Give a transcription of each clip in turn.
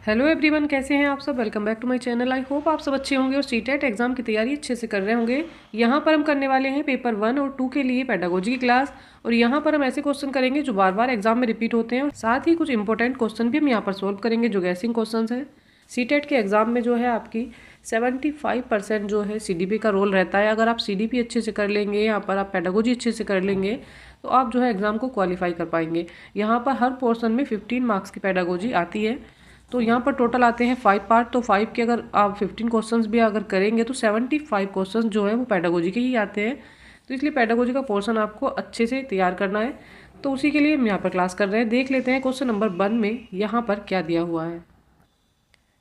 Hello everyone, कैसे हैं आप सब। Welcome back to my channel. I hope आप सब अच्छे होंगे और सीटेट एग्जाम की तैयारी अच्छे से कर रहे होंगे। यहाँ पर हम करने वाले हैं पेपर 1 और 2 के लिए पेडागोजी की क्लास। और यहाँ पर हम ऐसे क्वेश्चन करेंगे जो बार बार एग्जाम में रिपीट होते हैं और साथ ही कुछ इंपॉर्टेंट क्वेश्चन भी हम यहाँ पर सोल्व करेंगे जो गैसिंग क्वेश्चन है। सीटेट के एग्जाम में जो है आपकी 75% जो है CDP का रोल रहता है। अगर आप CDP अच्छे से कर लेंगे, यहाँ पर आप पेडागोजी अच्छे से कर लेंगे तो आप जो है एग्ज़ाम को क्वालिफाई कर पाएंगे। यहाँ पर हर पोर्शन में 15 मार्क्स की पेडागोजी आती है। तो यहाँ पर टोटल आते हैं 5 पार्ट। तो 5 के अगर आप 15 क्वेश्चंस भी अगर करेंगे तो 75 क्वेश्चंस जो है वो पेडागोजी के ही आते हैं। तो इसलिए पेडागोजी का पोर्शन आपको अच्छे से तैयार करना है। तो उसी के लिए हम यहाँ पर क्लास कर रहे हैं। देख लेते हैं क्वेश्चन नंबर 1 में यहाँ पर क्या दिया हुआ है।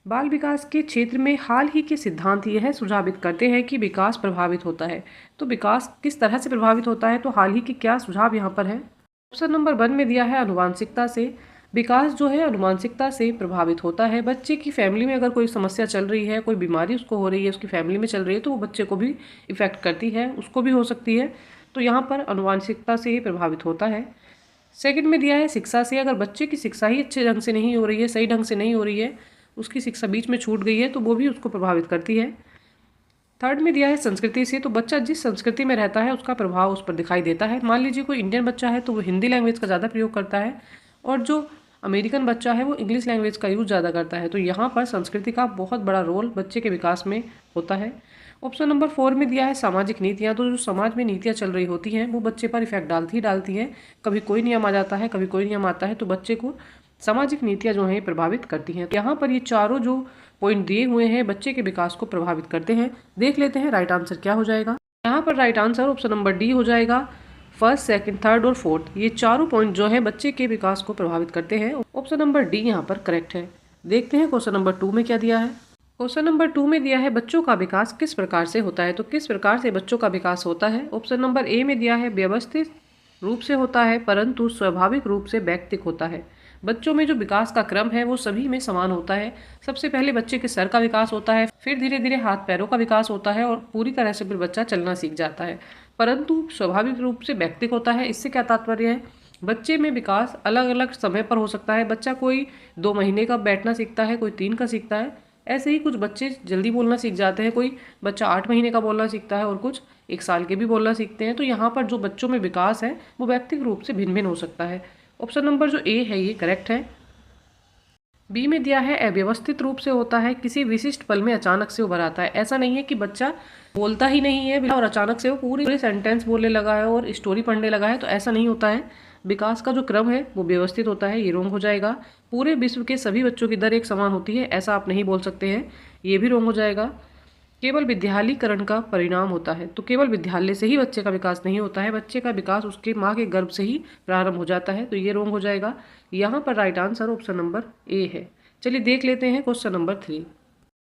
बाल विकास के क्षेत्र में हाल ही के सिद्धांत यह सुझावित करते हैं कि विकास प्रभावित होता है। तो विकास किस तरह से प्रभावित होता है, तो हाल ही के क्या सुझाव यहाँ पर है। ऑप्शन नंबर 1 में दिया है अनुवांशिकता से। विकास जो है अनुवांशिकता से प्रभावित होता है। बच्चे की फैमिली में अगर कोई समस्या चल रही है, कोई बीमारी उसको हो रही है, उसकी फैमिली में चल रही है, तो वो बच्चे को भी इफेक्ट करती है, उसको भी हो सकती है। तो यहाँ पर अनुवांशिकता से ही प्रभावित होता है। सेकंड में दिया है शिक्षा से। अगर बच्चे की शिक्षा ही अच्छे ढंग से नहीं हो रही है, सही ढंग से नहीं हो रही है, उसकी शिक्षा बीच में छूट गई है, तो वो भी उसको प्रभावित करती है। थर्ड में दिया है संस्कृति से। तो बच्चा जिस संस्कृति में रहता है उसका प्रभाव उस पर दिखाई देता है। मान लीजिए कोई इंडियन बच्चा है तो वो हिंदी लैंग्वेज का ज़्यादा प्रयोग करता है, और जो अमेरिकन बच्चा है वो इंग्लिश लैंग्वेज का यूज़ ज़्यादा करता है। तो यहाँ पर संस्कृति का बहुत बड़ा रोल बच्चे के विकास में होता है। ऑप्शन नंबर 4 में दिया है सामाजिक नीतियाँ। तो जो समाज में नीतियाँ चल रही होती हैं वो बच्चे पर इफेक्ट डालती हैं। कभी कोई नियम आ जाता है, कभी कोई नियम आता है, तो बच्चे को सामाजिक नीतियाँ जो हैं प्रभावित करती हैं। यहाँ पर ये चारों जो पॉइंट दिए हुए हैं बच्चे के विकास को प्रभावित करते हैं। देख लेते हैं राइट आंसर क्या हो जाएगा। यहाँ पर right answer option number D हो जाएगा। फर्स्ट, सेकंड, थर्ड और फोर्थ, ये चारों पॉइंट जो है बच्चे के विकास को प्रभावित करते हैं। ऑप्शन नंबर डी यहाँ पर करेक्ट है। देखते हैं क्वेश्चन नंबर 2 में क्या दिया है। क्वेश्चन नंबर 2 में दिया है बच्चों का विकास किस प्रकार से होता है। तो किस प्रकार से बच्चों का विकास होता है। ऑप्शन नंबर ए में दिया है व्यवस्थित रूप से होता है परंतु स्वाभाविक रूप से वैयक्तिक होता है। बच्चों में जो विकास का क्रम है वो सभी में समान होता है। सबसे पहले बच्चे के सर का विकास होता है, फिर धीरे धीरे हाथ पैरों का विकास होता है और पूरी तरह से फिर बच्चा चलना सीख जाता है। परंतु स्वाभाविक रूप से वैयक्तिक होता है। इससे क्या तात्पर्य है, बच्चे में विकास अलग अलग समय पर हो सकता है। बच्चा कोई 2 महीने का बैठना सीखता है, कोई 3 का सीखता है। ऐसे ही कुछ बच्चे जल्दी बोलना सीख जाते हैं, कोई बच्चा 8 महीने का बोलना सीखता है और कुछ 1 साल के भी बोलना सीखते हैं। तो यहाँ पर जो बच्चों में विकास है वो वैयक्तिक रूप से भिन्न भिन्न हो सकता है। ऑप्शन नंबर जो ए है ये करेक्ट है। बी में दिया है अव्यवस्थित रूप से होता है, किसी विशिष्ट पल में अचानक से उभर आता है। ऐसा नहीं है कि बच्चा बोलता ही नहीं है और अचानक से वो पूरी सेंटेंस बोलने लगा है और स्टोरी पढ़ने लगा है, तो ऐसा नहीं होता है। विकास का जो क्रम है वो व्यवस्थित होता है, ये रोंग हो जाएगा। पूरे विश्व के सभी बच्चों की दर एक समान होती है, ऐसा आप नहीं बोल सकते हैं, ये भी रोंग हो जाएगा। केवल विद्यालयीकरण का परिणाम होता है। तो केवल विद्यालय से ही बच्चे का विकास नहीं होता है, बच्चे का विकास उसके माँ के गर्भ से ही प्रारंभ हो जाता है, तो ये रोंग हो जाएगा। यहाँ पर right answer option number A है। चलिए देख लेते हैं क्वेश्चन नंबर 3।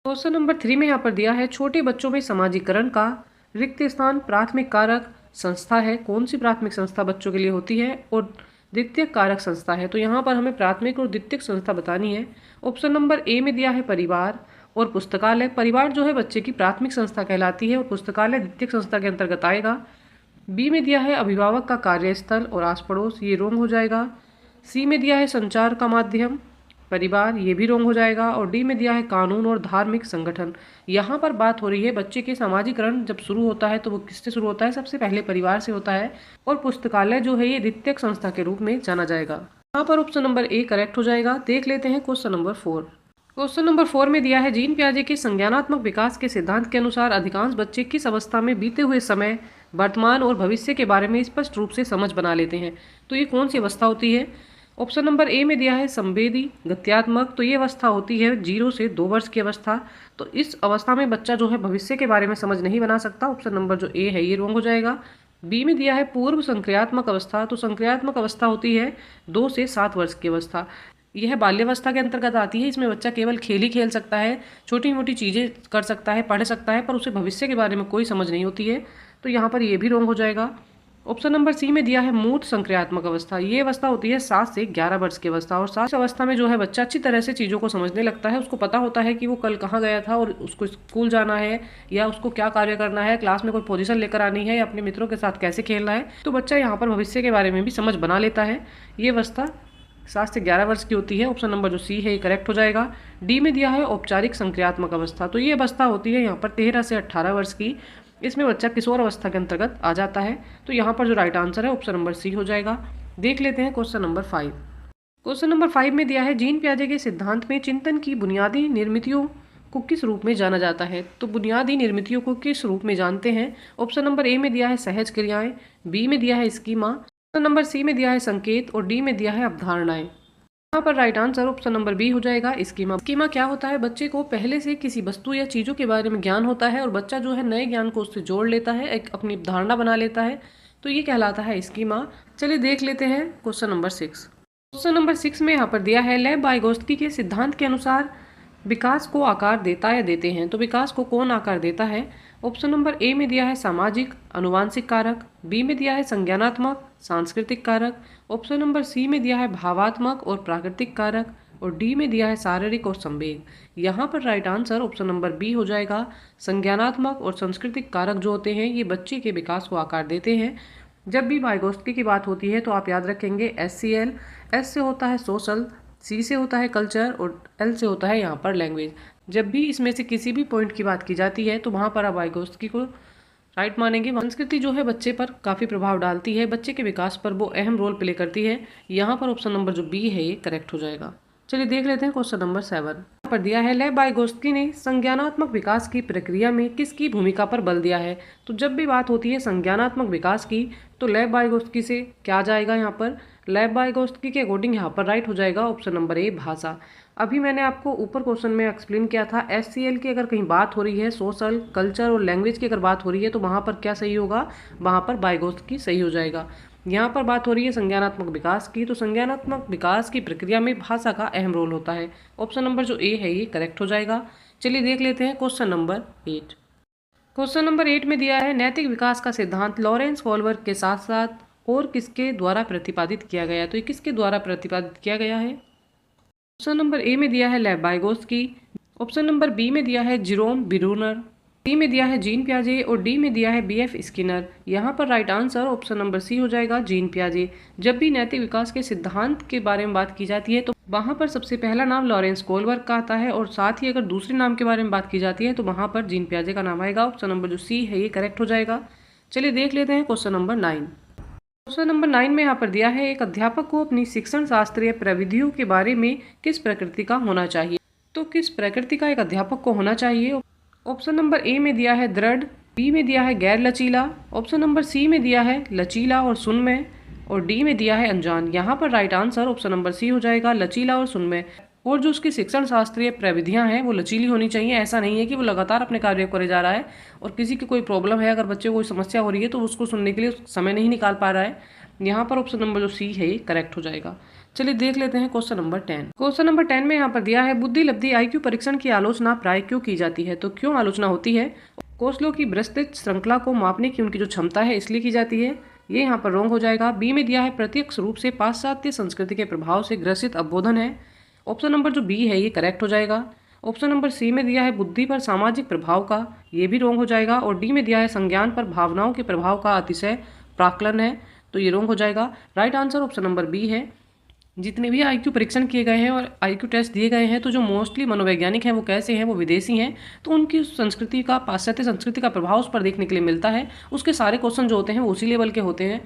क्वेश्चन नंबर 3 में यहाँ पर दिया है छोटे बच्चों में समाजीकरण का रिक्त स्थान प्राथमिक कारक संस्था है। कौन सी प्राथमिक संस्था बच्चों के लिए होती है और द्वितीयक कारक संस्था है। तो यहाँ पर हमें प्राथमिक और द्वितीयक संस्था बतानी है। ऑप्शन नंबर ए में दिया है परिवार और पुस्तकालय। परिवार जो है बच्चे की प्राथमिक संस्था कहलाती है और पुस्तकालय द्वितीयक संस्था के अंतर्गत आएगा। बी में दिया है अभिभावक का कार्यस्थल और आस पड़ोस, ये रोंग हो जाएगा। सी में दिया है संचार का माध्यम परिवार, ये भी रोंग हो जाएगा। और डी में दिया है कानून और धार्मिक संगठन। यहाँ पर बात हो रही है बच्चे के सामाजिकरण जब शुरू होता है तो वो किससे शुरू होता है, सबसे पहले परिवार से होता है। और पुस्तकालय जो है ये द्वितीयक संस्था के रूप में जाना जाएगा। यहाँ पर ऑप्शन नंबर ए करेक्ट हो जाएगा। देख लेते हैं क्वेश्चन नंबर 4। क्वेश्चन नंबर 4 में दिया है जीन पियाजे के संज्ञानात्मक विकास के सिद्धांत के अनुसार अधिकांश बच्चे किस अवस्था में बीते हुए समय, वर्तमान और भविष्य के बारे में स्पष्ट रूप से समझ बना लेते हैं। तो ये कौन सी अवस्था होती है। ऑप्शन नंबर ए में दिया है संवेदी गत्यात्मक। तो ये अवस्था होती है 0 से 2 वर्ष की अवस्था। तो इस अवस्था में बच्चा जो है भविष्य के बारे में समझ नहीं बना सकता। ऑप्शन नंबर जो ए है ये रोंग हो जाएगा। बी में दिया है पूर्व संक्रियात्मक अवस्था। तो संक्रियात्मक अवस्था होती है 2 से 7 वर्ष की अवस्था। यह बाल्यावस्था के अंतर्गत आती है। इसमें बच्चा केवल खेल ही खेल सकता है, छोटी मोटी चीज़ें कर सकता है, पढ़ सकता है, पर उसे भविष्य के बारे में कोई समझ नहीं होती है। तो यहाँ पर ये भी रोंग हो जाएगा। ऑप्शन नंबर सी में दिया है मूर्त संक्रियात्मक अवस्था। ये अवस्था होती है 7 से 11 वर्ष की अवस्था। और 7 अवस्था में जो है बच्चा अच्छी तरह से चीज़ों को समझने लगता है। उसको पता होता है कि वो कल कहाँ गया था और उसको स्कूल जाना है या उसको क्या कार्य करना है, क्लास में कोई पोजीशन लेकर आनी है या अपने मित्रों के साथ कैसे खेलना है। तो बच्चा यहाँ पर भविष्य के बारे में भी समझ बना लेता है। ये अवस्था 7 से 11 वर्ष की होती है। ऑप्शन नंबर जो सी है ये करेक्ट हो जाएगा। डी में दिया है औपचारिक संक्रियात्मक अवस्था, तो ये अवस्था होती है यहाँ पर 13 से 18 वर्ष की। इसमें बच्चा किशोर अवस्था के अंतर्गत आ जाता है। तो यहाँ पर जो राइट आंसर है ऑप्शन नंबर सी हो जाएगा। देख लेते हैं क्वेश्चन नंबर 5। क्वेश्चन नंबर 5 में दिया है जीन पियाजे के सिद्धांत में चिंतन की बुनियादी निर्मितियों को किस रूप में जाना जाता है। तो बुनियादी निर्मितियों को किस रूप में जानते हैं। ऑप्शन नंबर ए में दिया है सहज क्रियाएं, बी में दिया है स्कीमा, ऑप्शन नंबर सी में दिया है संकेत और डी में दिया है अवधारणाएं। यहाँ पर right answer option number B हो जाएगा, स्कीमा। स्कीमा क्या होता है, बच्चे को पहले से किसी वस्तु या चीज़ों के बारे में ज्ञान होता है और बच्चा जो है नए ज्ञान को उससे जोड़ लेता है, एक अपनी धारणा बना लेता है, तो ये कहलाता है स्कीमा। चलिए देख लेते हैं क्वेश्चन नंबर 6। क्वेश्चन नंबर 6 में यहाँ पर दिया है लेव वाइगोत्स्की के सिद्धांत के अनुसार विकास को आकार देता या देते हैं। तो विकास को कौन आकार देता है। ऑप्शन नंबर ए में दिया है सामाजिक आनुवांशिक कारक, बी में दिया है संज्ञानात्मक सांस्कृतिक कारक, ऑप्शन नंबर सी में दिया है भावात्मक और प्राकृतिक कारक और डी में दिया है शारीरिक और संवेग। यहाँ पर right answer option number B हो जाएगा। संज्ञानात्मक और सांस्कृतिक कारक जो होते हैं ये बच्चे के विकास को आकार देते हैं। जब भी वाइगोत्स्की की बात होती है तो आप याद रखेंगे SCL, S से होता है सोशल, C से होता है कल्चर और L से होता है यहाँ पर लैंग्वेज। जब भी इसमें से किसी भी पॉइंट की बात की जाती है तो वहाँ पर आप वाइगोत्स्की को राइट मानेंगे। संस्कृति जो है बच्चे पर काफ़ी प्रभाव डालती है, बच्चे के विकास पर वो अहम रोल प्ले करती है। यहाँ पर ऑप्शन नंबर जो बी है ये करेक्ट हो जाएगा। चलिए देख लेते हैं क्वेश्चन नंबर 7। यहाँ पर दिया है लेव वाइगोत्स्की ने संज्ञानात्मक विकास की प्रक्रिया में किसकी भूमिका पर बल दिया है। तो जब भी बात होती है संज्ञानात्मक विकास की तो लेव वाइगोत्स्की से क्या जाएगा, यहाँ पर लेव वाइगोत्स्की के अकॉर्डिंग यहाँ पर राइट हो जाएगा ऑप्शन नंबर ए भाषा। अभी मैंने आपको ऊपर क्वेश्चन में एक्सप्लेन किया था SCL की अगर कहीं बात हो रही है सोशल कल्चर और लैंग्वेज की अगर बात हो रही है तो वहाँ पर क्या सही होगा, वहाँ पर वाइगोत्स्की सही हो जाएगा। यहाँ पर बात हो रही है संज्ञानात्मक विकास की, तो संज्ञानात्मक विकास की प्रक्रिया में भाषा का अहम रोल होता है। ऑप्शन नंबर जो ए है ये करेक्ट हो जाएगा। चलिए देख लेते हैं क्वेश्चन नंबर 8। क्वेश्चन नंबर 8 में दिया है नैतिक विकास का सिद्धांत लॉरेंस फॉलबर्ग के साथ साथ और किसके द्वारा प्रतिपादित किया गया। तो ये किसके द्वारा प्रतिपादित किया गया है। ऑप्शन नंबर ए में दिया है लेव वाइगोत्स्की, ऑप्शन नंबर बी में दिया है जेरोम ब्रूनर, सी में दिया है जीन पियाजे और डी में दिया है BF स्किनर। यहाँ पर right answer option number C हो जाएगा, जीन पियाजे। जब भी नैतिक विकास के सिद्धांत के बारे में बात की जाती है तो वहाँ पर सबसे पहला नाम लॉरेंस कोलबर्ग का आता है और साथ ही अगर दूसरे नाम के बारे में बात की जाती है तो वहाँ पर जीन पियाजे का नाम आएगा। ऑप्शन नंबर जो सी है ये करेक्ट हो जाएगा। चलिए देख लेते हैं क्वेश्चन नंबर 9। क्वेश्चन नंबर 9 में यहाँ पर दिया है एक अध्यापक को अपनी शिक्षण शास्त्रीय प्रविधियों के बारे में किस प्रकृति का होना चाहिए। तो किस प्रकृति का एक अध्यापक को होना चाहिए। ऑप्शन नंबर ए में दिया है दृढ़, बी में दिया है गैर लचीला, ऑप्शन नंबर सी में दिया है लचीला और सुनमय और डी में दिया है अनजान। यहाँ पर right answer option number C हो जाएगा, लचीला और सुनमय। और जो उसकी शिक्षण शास्त्रीय प्रविधियां हैं वो लचीली होनी चाहिए। ऐसा नहीं है कि वो लगातार अपने कार्य करे जा रहा है और किसी की कोई प्रॉब्लम है, अगर बच्चे को कोई समस्या हो रही है तो उसको सुनने के लिए समय नहीं निकाल पा रहा है। यहाँ पर ऑप्शन नंबर जो सी है ये करेक्ट हो जाएगा। चलिए देख लेते हैं क्वेश्चन नंबर 10। क्वेश्चन नंबर 10 में यहाँ पर दिया है बुद्धि लब्धि IQ परीक्षण की आलोचना प्राय क्यों की जाती है। तो क्यों आलोचना होती है। कौशलों की विस्तृत श्रृंखला को मापने की उनकी जो क्षमता है इसलिए की जाती है। ये यहाँ पर रॉन्ग हो जाएगा। बी में दिया है प्रत्यक्ष रूप से पाश्चात्य संस्कृति के प्रभाव से ग्रसित अवबोधन है। ऑप्शन नंबर जो बी है ये करेक्ट हो जाएगा। ऑप्शन नंबर सी में दिया है बुद्धि पर सामाजिक प्रभाव का, ये भी रॉन्ग हो जाएगा। और डी में दिया है संज्ञान पर भावनाओं के प्रभाव का अतिशय प्राक्कलन है, तो ये रॉन्ग हो जाएगा। Right answer option number B है। जितने भी IQ परीक्षण किए गए हैं और IQ टेस्ट दिए गए हैं तो जो मोस्टली मनोवैज्ञानिक हैं वो कैसे हैं, वो विदेशी हैं, तो उनकी संस्कृति का पाश्चात्य संस्कृति का प्रभाव उस पर देखने के लिए मिलता है। उसके सारे क्वेश्चन जो होते हैं वो उसी लेवल के होते हैं,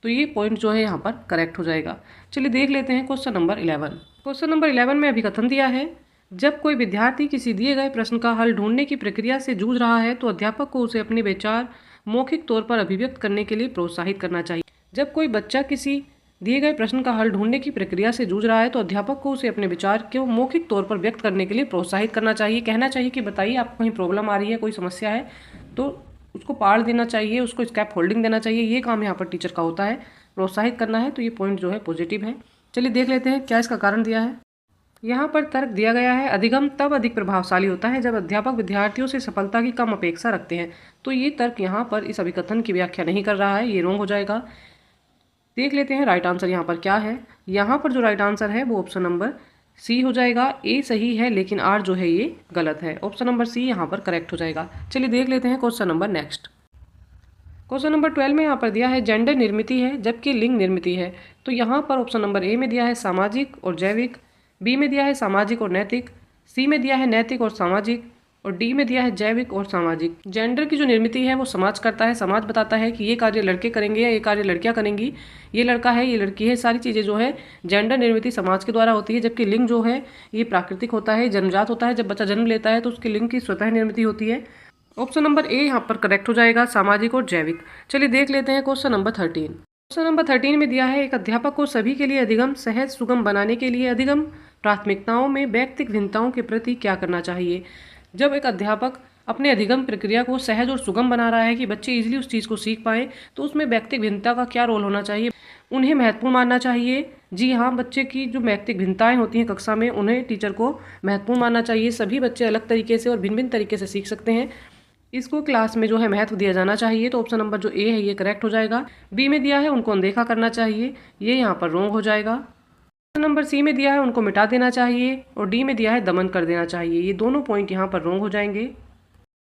तो ये पॉइंट जो है यहाँ पर करेक्ट हो जाएगा। चलिए देख लेते हैं क्वेश्चन नंबर 11। क्वेश्चन नंबर 11 में अभिकथन दिया है जब कोई विद्यार्थी किसी दिए गए प्रश्न का हल ढूंढने की प्रक्रिया से जूझ रहा है तो अध्यापक को उसे अपने विचार मौखिक तौर पर अभिव्यक्त करने के लिए प्रोत्साहित करना चाहिए। जब कोई बच्चा किसी दिए गए प्रश्न का हल ढूंढने की प्रक्रिया से जूझ रहा है तो अध्यापक को उसे अपने विचार को मौखिक तौर पर व्यक्त करने के लिए प्रोत्साहित करना चाहिए। कहना चाहिए कि बताइए आपको कहीं प्रॉब्लम आ रही है, कोई समस्या है, तो उसको पाड़ देना चाहिए, उसको स्कैप होल्डिंग देना चाहिए। ये काम यहाँ पर टीचर का होता है, प्रोत्साहित करना है। तो ये पॉइंट जो है पॉजिटिव है। चलिए देख लेते हैं क्या इसका कारण दिया है। यहाँ पर तर्क दिया गया है अधिगम तब अधिक प्रभावशाली होता है जब अध्यापक विद्यार्थियों से सफलता की कम अपेक्षा रखते हैं। तो ये तर्क यहाँ पर इस अभिकथन की व्याख्या नहीं कर रहा है, ये रॉन्ग हो जाएगा। देख लेते हैं राइट आंसर यहाँ पर क्या है। यहाँ पर जो राइट आंसर है वो ऑप्शन नंबर सी हो जाएगा। ए सही है लेकिन आर जो है ये गलत है। ऑप्शन नंबर सी यहाँ पर करेक्ट हो जाएगा। चलिए देख लेते हैं question number next. Question number 12 में यहाँ पर दिया है जेंडर निर्मिति है जबकि लिंग निर्मिति है। तो यहाँ पर ऑप्शन नंबर ए में दिया है सामाजिक और जैविक, बी में दिया है सामाजिक और नैतिक, सी में दिया है नैतिक और सामाजिक और डी में दिया है जैविक और सामाजिक। जेंडर की जो निर्मिति है वो समाज करता है, समाज बताता है कि ये कार्य लड़के करेंगे या ये कार्य लड़कियां करेंगी, ये लड़का है ये लड़की है, सारी चीज़ें जो है जेंडर निर्मिति समाज के द्वारा होती है। जबकि लिंग जो है ये प्राकृतिक होता है, जन्मजात होता है। जब बच्चा जन्म लेता है तो उसके लिंग की स्वतः निर्मिति होती है। ऑप्शन नंबर ए यहाँ पर करेक्ट हो जाएगा, सामाजिक और जैविक। चलिए देख लेते हैं क्वेश्चन नंबर 13। क्वेश्चन नंबर 13 में दिया है एक अध्यापक को सभी के लिए अधिगम सहज सुगम बनाने के लिए अधिगम प्राथमिकताओं में व्यक्तिगत भिन्नताओं के प्रति क्या करना चाहिए। जब एक अध्यापक अपने अधिगम प्रक्रिया को सहज और सुगम बना रहा है कि बच्चे इजीली उस चीज़ को सीख पाएँ, तो उसमें व्यक्तिगत भिन्नता का क्या रोल होना चाहिए। उन्हें महत्वपूर्ण मानना चाहिए। जी हाँ, बच्चे की जो व्यक्तिगत भिन्नताएं होती हैं कक्षा में, उन्हें टीचर को महत्वपूर्ण मानना चाहिए। सभी बच्चे अलग तरीके से और भिन्न भिन्न तरीके से सीख सकते हैं, इसको क्लास में जो है महत्व दिया जाना चाहिए। तो ऑप्शन नंबर जो ए है ये करेक्ट हो जाएगा। बी में दिया है उनको अनदेखा करना चाहिए, ये यहाँ पर रॉन्ग हो जाएगा। ऑप्शन नंबर सी में दिया है उनको मिटा देना चाहिए और डी में दिया है दमन कर देना चाहिए, ये दोनों पॉइंट यहाँ पर रॉन्ग हो जाएंगे।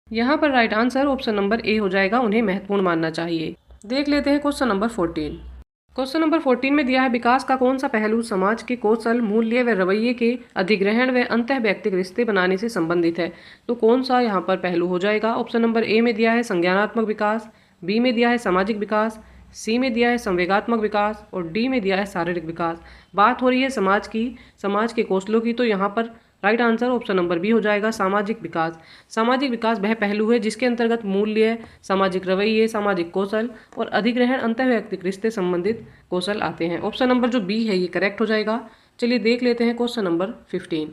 यहाँ पर right answer option number A हो जाएगा, उन्हें महत्वपूर्ण मानना चाहिए। देख लेते हैं क्वेश्चन नंबर 14। क्वेश्चन नंबर 14 में दिया है विकास का कौन सा पहलू समाज के कौशल, मूल्य व रवैये के अधिग्रहण व अंतः व्यक्तिगत रिश्ते बनाने से संबंधित है। तो कौन सा यहाँ पर पहलू हो जाएगा। ऑप्शन नंबर ए में दिया है संज्ञानात्मक विकास, बी में दिया है सामाजिक विकास, सी में दिया है संवेगात्मक विकास और डी में दिया है शारीरिक विकास। बात हो रही है समाज की, समाज के कौशलों की, तो यहाँ पर right answer option number B हो जाएगा, सामाजिक विकास। सामाजिक विकास वह पहलू है जिसके अंतर्गत मूल्य, सामाजिक रवैये, सामाजिक कौशल और अधिग्रहण अंतः व्यक्तिगत रिश्ते संबंधित कौशल आते हैं। ऑप्शन नंबर जो बी है ये करेक्ट हो जाएगा। चलिए देख लेते हैं क्वेश्चन नंबर 15।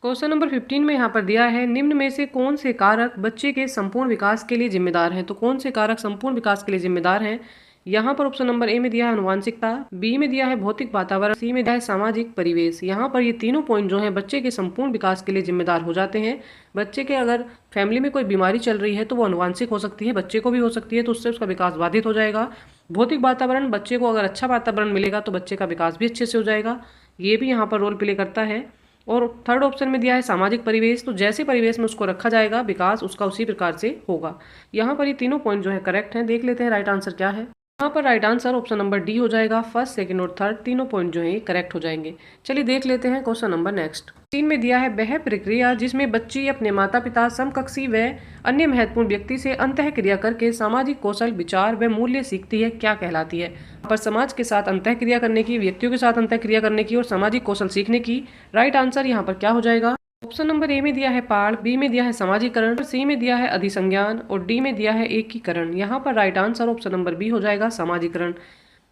क्वेश्चन नंबर 15 में यहाँ पर दिया है निम्न में से कौन से कारक बच्चे के संपूर्ण विकास के लिए जिम्मेदार हैं। तो कौन से कारक संपूर्ण विकास के लिए जिम्मेदार हैं। यहाँ पर ऑप्शन नंबर ए में दिया है आनुवांशिकता, बी में दिया है भौतिक वातावरण, सी में दिया है सामाजिक परिवेश। यहाँ पर ये तीनों पॉइंट जो हैं बच्चे के संपूर्ण विकास के लिए जिम्मेदार हो जाते हैं। बच्चे के अगर फैमिली में कोई बीमारी चल रही है तो वो आनुवांशिक हो सकती है, बच्चे को भी हो सकती है, तो उससे उसका विकास बाधित हो जाएगा। भौतिक वातावरण, बच्चे को अगर अच्छा वातावरण मिलेगा तो बच्चे का विकास भी अच्छे से हो जाएगा, ये भी यहाँ पर रोल प्ले करता है। और थर्ड ऑप्शन में दिया है सामाजिक परिवेश, तो जैसे परिवेश में उसको रखा जाएगा विकास उसका उसी प्रकार से होगा। यहाँ पर ये तीनों पॉइंट जो है करेक्ट हैं। देख लेते हैं राइट आंसर क्या है। यहाँ पर right answer option number D हो जाएगा। फर्स्ट, सेकंड और थर्ड तीनों पॉइंट जो है करेक्ट हो जाएंगे। चलिए देख लेते हैं क्वेश्चन नंबर नेक्स्ट। 3 में दिया है वह प्रक्रिया जिसमें बच्ची अपने माता पिता, समकक्षी व अन्य महत्वपूर्ण व्यक्ति से अंतः क्रिया करके सामाजिक कौशल, विचार व मूल्य सीखती है, क्या कहलाती है। पर समाज के साथ अंतः क्रिया करने की, व्यक्तियों के साथ अंतः क्रिया करने की और सामाजिक कौशल सीखने की, राइट आंसर यहाँ पर क्या हो जाएगा। ऑप्शन नंबर ए में दिया है पाठ, बी में दिया है सामाजिकरण, सी में दिया है अधिसंज्ञान और डी में दिया है एकीकरण। यहाँ पर right answer option number B हो जाएगा, सामाजिकरण।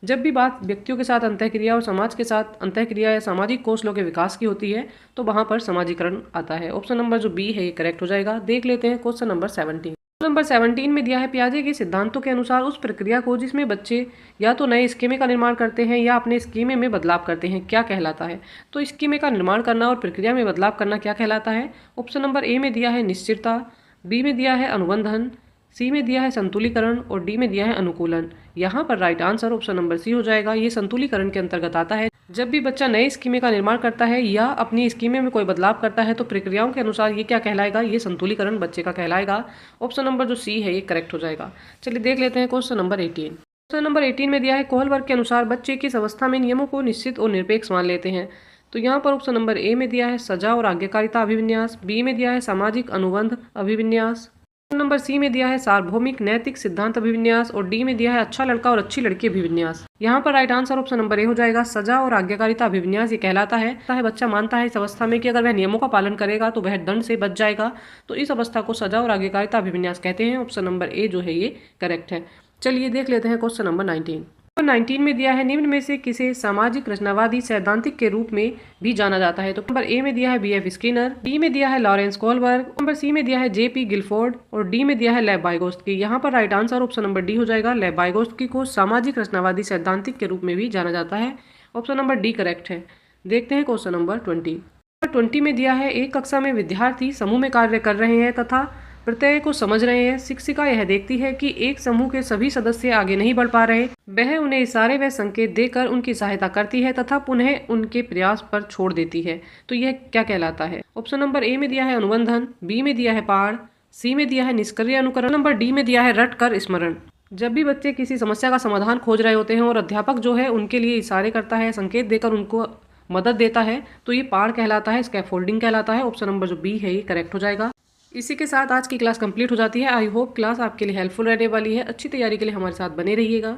जब भी बात व्यक्तियों के साथ अंतःक्रिया और समाज के साथ अंतःक्रिया या सामाजिक कौशलों के विकास की होती है तो वहाँ पर समाजीकरण आता है। ऑप्शन नंबर जो बी है ये करेक्ट हो जाएगा। देख लेते हैं क्वेश्चन नंबर 17। नंबर 17 में दिया है पियाजे के सिद्धांतों के अनुसार उस प्रक्रिया को जिसमें बच्चे या तो नए स्कीमे का निर्माण करते हैं या अपने स्कीमे में बदलाव करते हैं, क्या कहलाता है। तो स्कीमे का निर्माण करना और प्रक्रिया में बदलाव करना क्या कहलाता है। ऑप्शन नंबर ए में दिया है निश्चितता, बी में दिया है अनुबंधन, सी में दिया है संतुलीकरण और डी में दिया है अनुकूलन। यहाँ पर right answer option number C हो जाएगा। ये संतुलीकरण के अंतर्गत आता है। जब भी बच्चा नए स्कीमे का निर्माण करता है या अपनी स्कीमे में कोई बदलाव करता है तो प्रक्रियाओं के अनुसार ये क्या कहलाएगा, ये संतुलीकरण बच्चे का कहलाएगा। ऑप्शन नंबर जो सी है ये करेक्ट हो जाएगा। चलिए देख लेते हैं क्वेश्चन नंबर 18। क्वेश्चन नंबर 18 में दिया है कोहलबर्ग के अनुसार बच्चे किस अवस्था में नियमों को निश्चित और निरपेक्ष मान लेते हैं। तो यहाँ पर ऑप्शन नंबर ए में दिया है सजा और आज्ञाकारिता अभिविन्यास, बी में दिया है सामाजिक अनुबंध अभिविन्यास, नंबर सी में दिया है सार्वभौमिक नैतिक सिद्धांत अभिविन्यास और डी में दिया है अच्छा लड़का और अच्छी लड़की अभिविन्यास। यहाँ पर right answer option number A हो जाएगा, सजा और आज्ञाकारिता अभिविन्यास ये कहलाता है बच्चा मानता है इस अवस्था में कि अगर वह नियमों का पालन करेगा तो वह दंड से बच जाएगा, तो इस अवस्था को सजा और आज्ञाकारिता अभिविन्यास कहते हैं। ऑप्शन नंबर ए जो है ये करेक्ट है। चलिए देख लेते हैं क्वेश्चन नंबर 19। 19 में दिया है निम्न में से किसे सामाजिक रचनावादी सैद्धांतिक के रूप में भी जाना जाता है। तो नंबर ए में दिया है बी.एफ. स्किनर, बी में दिया है लॉरेंस कोहलबर्ग, नंबर सी में दिया है जे.पी. गिलफोर्ड और डी में दिया है लेव वाइगोत्स्की। यहाँ पर right answer option number D हो जाएगा। लेव वाइगोत्स्की को सामाजिक रचनावादी सैद्धांतिक के रूप में भी जाना जाता है। ऑप्शन नंबर डी करेक्ट है। देखते हैं क्वेश्चन नंबर 20। 20 में दिया है एक कक्षा में विद्यार्थी समूह में कार्य कर रहे हैं तथा प्रत्यय को समझ रहे हैं। शिक्षिका यह देखती है कि एक समूह के सभी सदस्य आगे नहीं बढ़ पा रहे, वह उन्हें इशारे व संकेत देकर उनकी सहायता करती है तथा पुनः उनके प्रयास पर छोड़ देती है। तो यह क्या कहलाता है। ऑप्शन नंबर ए में दिया है अनुबंधन, बी में दिया है पाठ, सी में दिया है निष्क्रिय अनुकरण, नंबर डी में दिया है रट कर स्मरण। जब भी बच्चे किसी समस्या का समाधान खोज रहे होते हैं और अध्यापक जो है उनके लिए इशारे करता है, संकेत देकर उनको मदद देता है, तो ये पाड़ कहलाता है, स्कैफोल्डिंग कहलाता है। ऑप्शन नंबर जो बी है ये करेक्ट हो जाएगा। इसी के साथ आज की क्लास कंप्लीट हो जाती है। आई होप क्लास आपके लिए हेल्पफुल रहने वाली है। अच्छी तैयारी के लिए हमारे साथ बने रहिएगा।